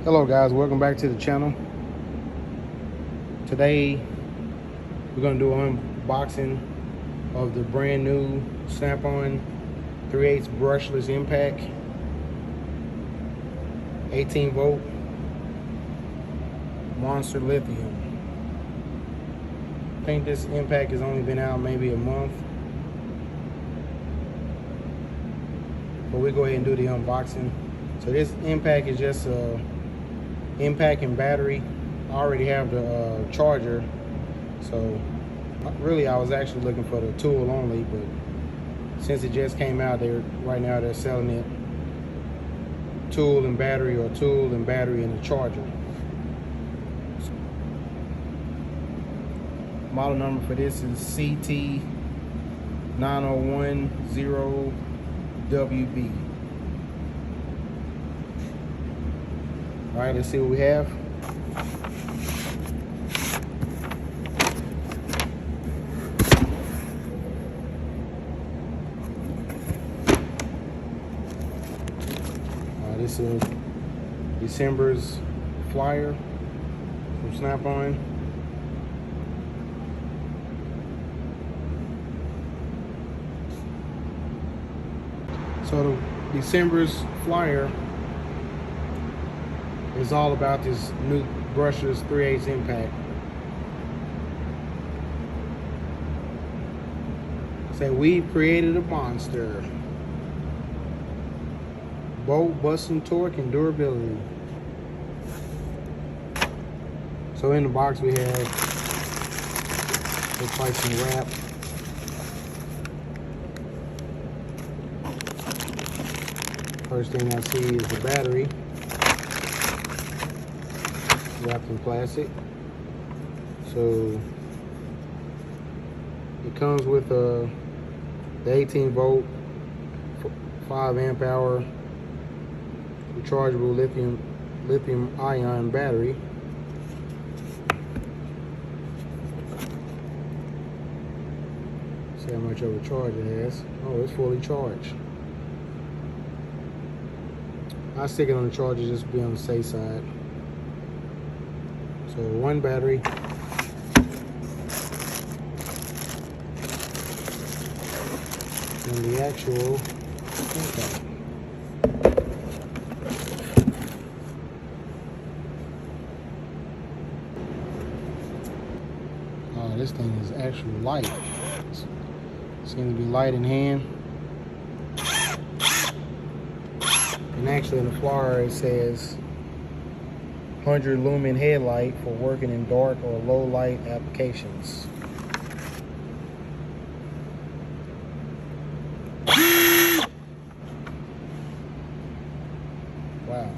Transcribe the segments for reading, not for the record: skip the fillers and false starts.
Hello guys, welcome back to the channel. Today we're going to do an unboxing of the brand new Snap-on 3/8 brushless impact 18 volt monster lithium. I think this impact has only been out maybe a month, but we'll go ahead and do the unboxing. So this impact is just a impact and battery. I already have the charger, so really I was actually looking for the tool only, but since it just came out, right now they're selling it tool and battery, or tool and battery and a charger. Model number for this is CT9010WB. All right, let's see what we have. This is December's flyer from Snap-on. So the December's flyer is all about this new brushless 3/8 impact. Say, we've created a monster. Bolt, busting torque, and durability. So in the box we have, looks like some wrap. First thing I see is the battery, wrapped in plastic. So it comes with the 18 volt, 5 amp hour rechargeable lithium ion battery. See how much of a charge it has. Oh, it's fully charged. I stick it on the charger just to be on the safe side. So one battery. And the actual impact. This thing is actually light. It's going to be light in hand. And actually in the flyer it says 100 lumen headlight for working in dark or low light applications. Wow,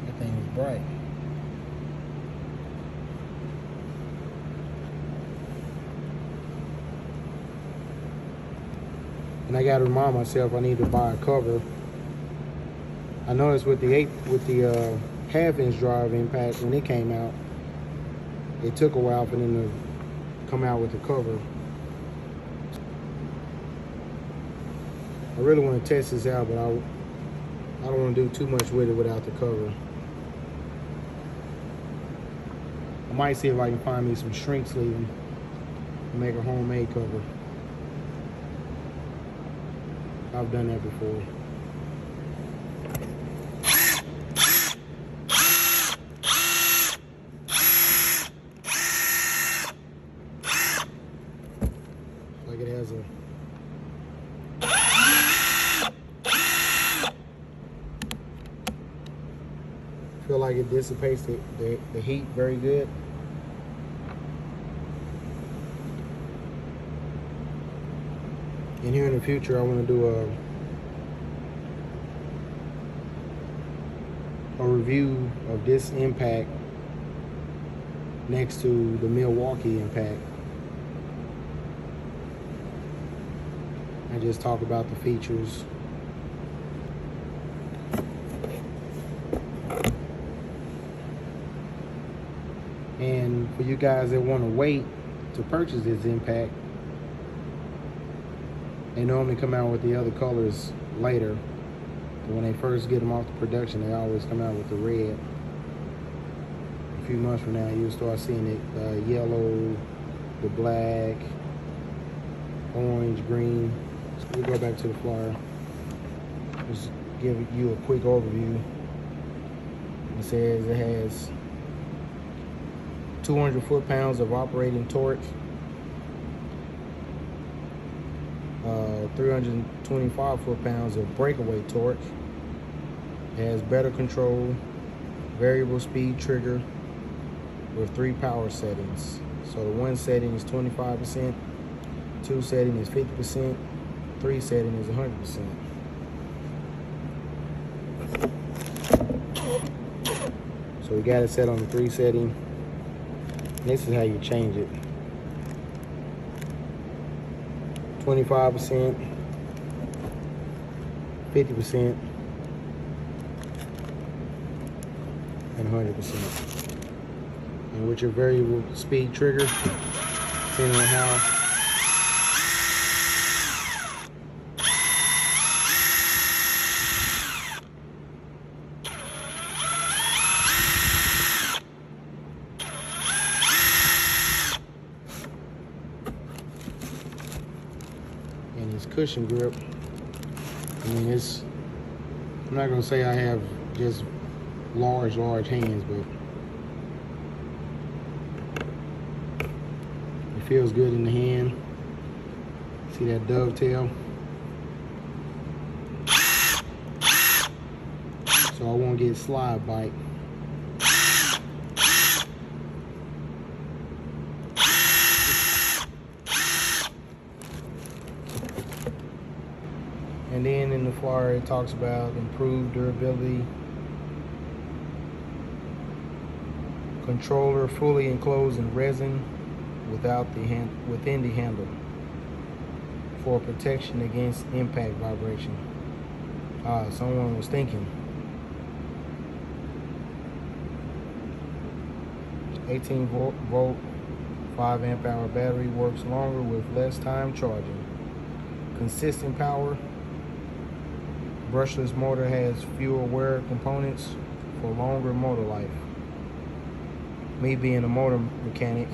that thing is bright. And I gotta remind myself I need to buy a cover. I noticed with the half-inch drive impact, when it came out, it took a while for them to come out with the cover. I really want to test this out, but I don't want to do too much with it without the cover. I might see if I can find me some shrink sleeve and make a homemade cover. I've done that before. Like it has a feel like it dissipates the heat very good. And here in the future, I want to do a review of this impact next to the Milwaukee impact. I just talk about the features. And for you guys that want to wait to purchase this impact, they normally come out with the other colors later. But when they first get them off the production, they always come out with the red. A few months from now, you'll start seeing it yellow, the black, orange, green. So we'll go back to the flyer. Just give you a quick overview. It says it has 200 foot-pounds of operating torque, 325 foot-pounds of breakaway torque. It has better control, variable speed trigger with 3 power settings. So the 1 setting is 25%, 2 setting is 50%, 3 setting is 100%. So we got it set on the 3 setting. This is how you change it. 25%, 50%, and 100%. And with your variable speed trigger, depending on how and this cushion grip. I mean, I'm not gonna say I have just large hands, but it feels good in the hand. See that dovetail? So I won't get slide bite. And then in the flyer, it talks about improved durability. Controller fully enclosed in resin within the handle for protection against impact vibration. Someone was thinking. 18 volt, 5 amp hour battery, works longer with less time charging. Consistent power. Brushless motor has fewer wear components for longer motor life. Me being a motor mechanic,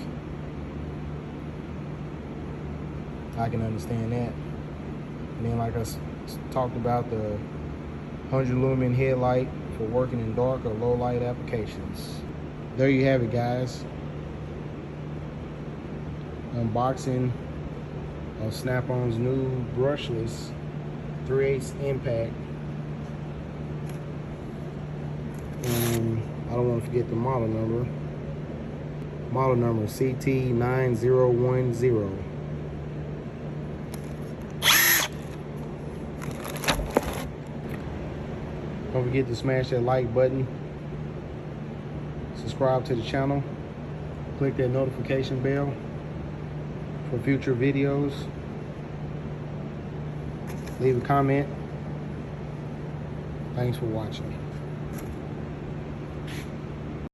I can understand that. And then like I talked about, the 100 lumen headlight for working in dark or low light applications. There you have it, guys. Unboxing of Snap-on's new brushless 3/8 impact. And I don't want to forget the model number. Model number CT9010. Don't forget to smash that like button. Subscribe to the channel. Click that notification bell for future videos. Leave a comment. Thanks for watching.